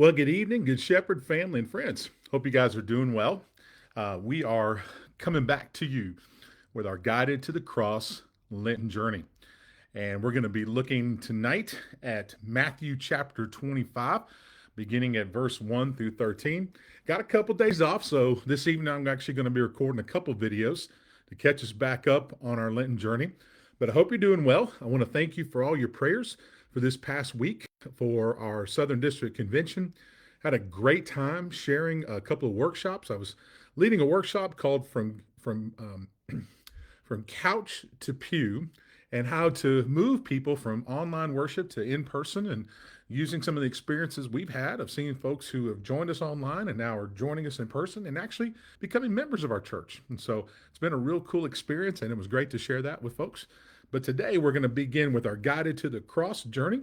Well, good evening, Good Shepherd family and friends. Hope you guys are doing well. We are coming back to you with our Guided to the Cross Lenten Journey. And we're going to be looking tonight at Matthew chapter 25, beginning at verse 1 through 13. Got a couple days off, so this evening I'm actually going to be recording a couple videos to catch us back up on our Lenten journey. But I hope you're doing well. I want to thank you for all your prayers for this past week for our Southern District Convention. Had a great time sharing a couple of workshops. I was leading a workshop called from couch to pew, and how to move people from online worship to in person, and using some of the experiences we've had of seeing folks who have joined us online and now are joining us in person and actually becoming members of our church. And so it's been a real cool experience, and it was great to share that with folks. But today we're going to begin with our Guided to the Cross journey.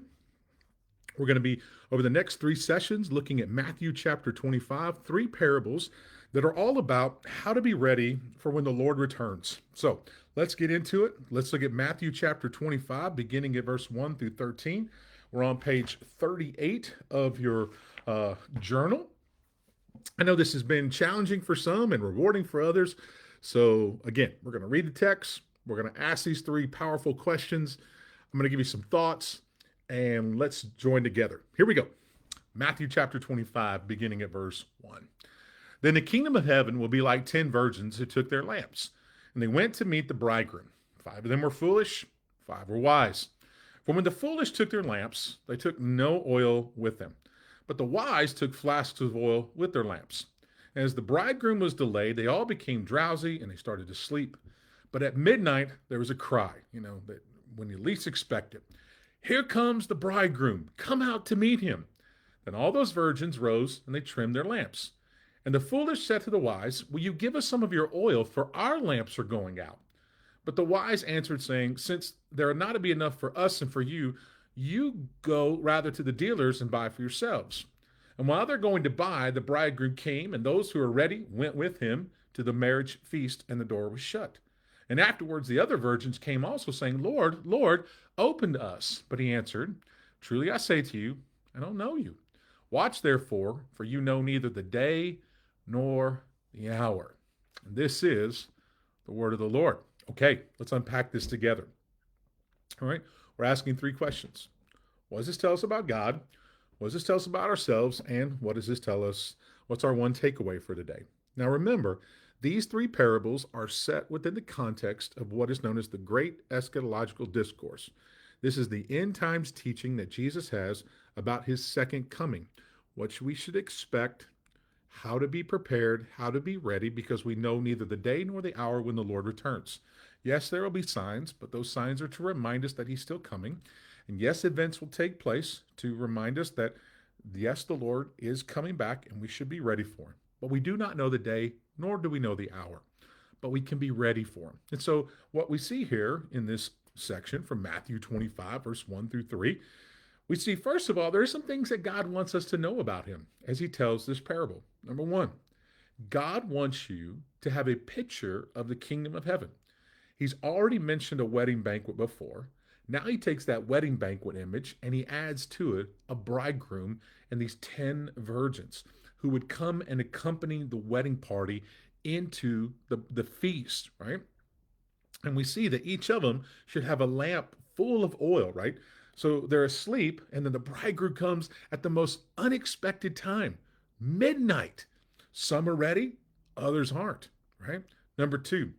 We're going to be, over the next three sessions, looking at Matthew chapter 25, three parables that are all about how to be ready for when the Lord returns. So let's get into it. Let's look at Matthew chapter 25, beginning at verse 1 through 13. We're on page 38 of your journal. I know this has been challenging for some and rewarding for others. So again, we're going to read the text. We're going to ask these three powerful questions. I'm going to give you some thoughts, and let's join together. Here we go. Matthew chapter 25, beginning at verse 1. Then the kingdom of heaven will be like 10 virgins who took their lamps, and they went to meet the bridegroom. 5 of them were foolish, 5 were wise. For when the foolish took their lamps, they took no oil with them, but the wise took flasks of oil with their lamps. And as the bridegroom was delayed, they all became drowsy and they started to sleep. But at midnight, there was a cry, that when you least expect it. Here comes the bridegroom. Come out to meet him. Then all those virgins rose and they trimmed their lamps. And the foolish said to the wise, Will you give us some of your oil, for our lamps are going out? But the wise answered, saying, Since there are not to be enough for us and for you, you go rather to the dealers and buy for yourselves. And while they're going to buy, the bridegroom came, and those who were ready went with him to the marriage feast, and the door was shut. And afterwards the other virgins came also, saying, Lord, Lord, open to us. But he answered, Truly I say to you, I don't know you. Watch therefore, for you know neither the day nor the hour. And this is the word of the Lord. Okay, let's unpack this together. All right, we're asking three questions. What does this tell us about God? What does this tell us about ourselves? And what does this tell us? What's our one takeaway for today? Now remember, these three parables are set within the context of what is known as the Great Eschatological Discourse. This is the end times teaching that Jesus has about his second coming, what we should expect, how to be prepared, how to be ready, because we know neither the day nor the hour when the Lord returns. Yes, there will be signs, but those signs are to remind us that he's still coming. And yes, events will take place to remind us that, yes, the Lord is coming back and we should be ready for him. But we do not know the day, nor do we know the hour. But we can be ready for him. And so what we see here in this section from Matthew 25, verse 1 through 3, we see, first of all, there are some things that God wants us to know about him as he tells this parable. Number one, God wants you to have a picture of the kingdom of heaven. He's already mentioned a wedding banquet before. Now he takes that wedding banquet image and he adds to it a bridegroom and these 10 virgins who would come and accompany the wedding party into the feast, right? And we see that each of them should have a lamp full of oil, right? So they're asleep, and then the bridegroom comes at the most unexpected time, midnight. Some are ready, others aren't, right? Number two,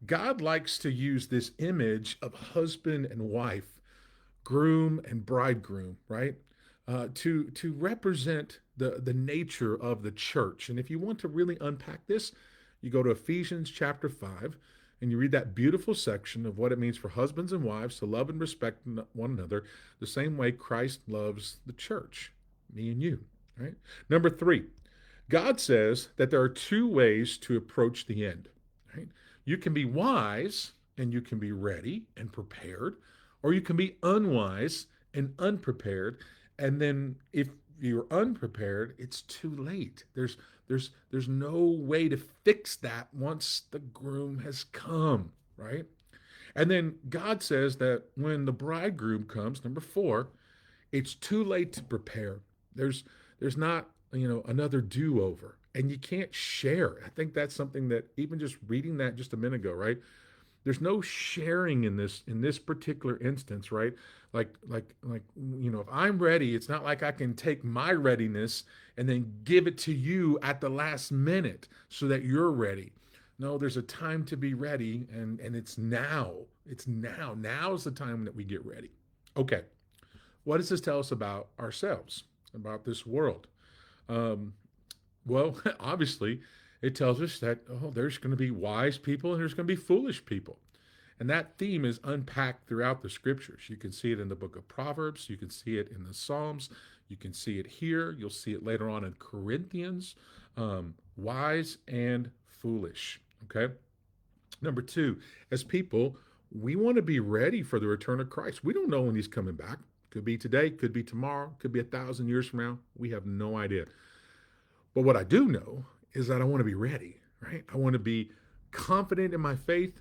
God likes to use this image of husband and wife, groom and bridegroom, right? To represent the nature of the church. And if you want to really unpack this, you go to Ephesians chapter 5, and you read that beautiful section of what it means for husbands and wives to love and respect one another the same way Christ loves the church, me and you, right? Number three, God says that there are two ways to approach the end, right? You can be wise and you can be ready and prepared, or you can be unwise and unprepared. And then if you're unprepared, it's too late. There's no way to fix that once the groom has come, right? And then God says that when the bridegroom comes, number four, it's too late to prepare. There's There's not, another do-over. And you can't share. I think that's something that even just reading that just a minute ago, right? There's no sharing in this particular instance, right? If I'm ready, it's not like I can take my readiness and then give it to you at the last minute so that you're ready. No, there's a time to be ready, and it's now. It's now. Now's the time that we get ready. Okay, what does this tell us about ourselves, about this world? Um, well, obviously, it tells us that, there's going to be wise people and there's going to be foolish people. And that theme is unpacked throughout the scriptures. You can see it in the book of Proverbs. You can see it in the Psalms. You can see it here. You'll see it later on in Corinthians. Wise and foolish. Okay. Number two, as people, we want to be ready for the return of Christ. We don't know when he's coming back. Could be today, could be tomorrow, could be 1,000 years from now. We have no idea. But what I do know is that I want to be ready, right? I want to be confident in my faith.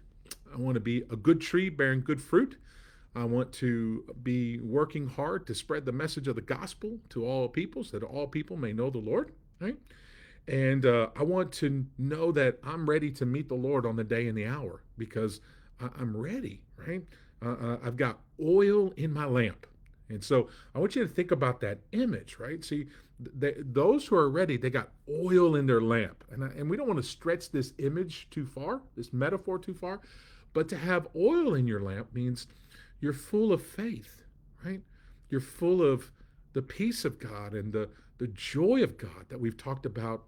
I want to be a good tree bearing good fruit. I want to be working hard to spread the message of the gospel to all people so that all people may know the Lord, right? And I want to know that I'm ready to meet the Lord on the day and the hour because I'm ready, right? I've got oil in my lamp. And so I want you to think about that image, right? See, those who are ready, they got oil in their lamp. And we don't want to stretch this image too far, this metaphor too far. But to have oil in your lamp means you're full of faith, right? You're full of the peace of God and the joy of God that we've talked about,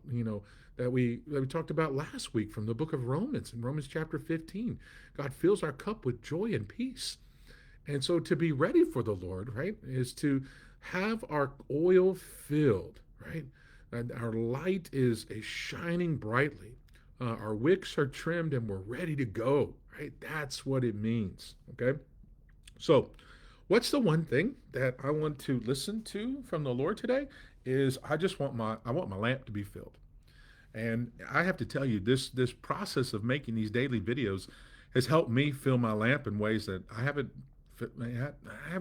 that we talked about last week from the book of Romans, in Romans chapter 15. God fills our cup with joy and peace. And so to be ready for the Lord, right, is to have our oil filled, right? And our light is shining brightly. Our wicks are trimmed and we're ready to go, right? That's what it means, okay? So what's the one thing that I want to listen to from the Lord today is I want my lamp to be filled. And I have to tell you, this process of making these daily videos has helped me fill my lamp in ways that I haven't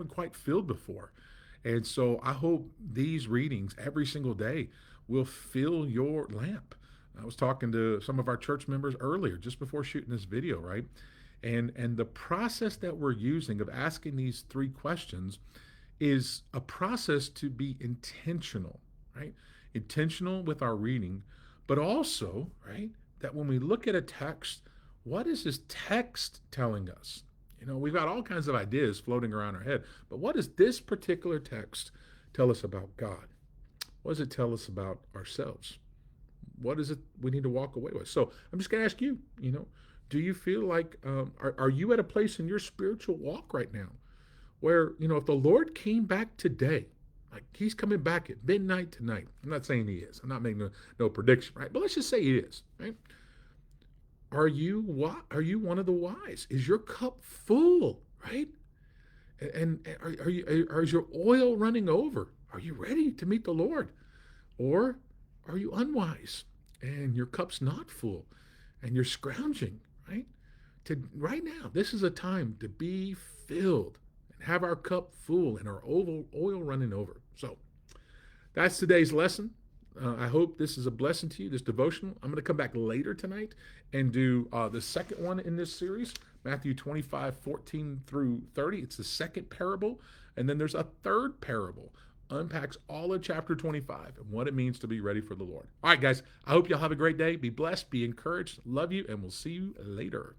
quite filled before. And so I hope these readings every single day will fill your lamp. I was talking to some of our church members earlier, just before shooting this video, right? And the process that we're using of asking these three questions is a process to be intentional, right? Intentional with our reading, but also, right, that when we look at a text, what is this text telling us? We've got all kinds of ideas floating around our head, but what does this particular text tell us about God? What does it tell us about ourselves? What is it we need to walk away with? So I'm just going to ask you, do you feel like, are you at a place in your spiritual walk right now where, if the Lord came back today, like he's coming back at midnight tonight, I'm not saying he is, I'm not making no prediction, right? But let's just say he is, right? Are you one of the wise? Is your cup full, right? And is your oil running over? Are you ready to meet the Lord? Or are you unwise and your cup's not full and you're scrounging, right? Right now, this is a time to be filled and have our cup full and our oil running over. So that's today's lesson. I hope this is a blessing to you, this devotional. I'm going to come back later tonight and do the second one in this series, Matthew 25:14-30. It's the second parable. And then there's a third parable, unpacks all of chapter 25 and what it means to be ready for the Lord. All right, guys, I hope y'all have a great day. Be blessed, be encouraged. Love you, and we'll see you later.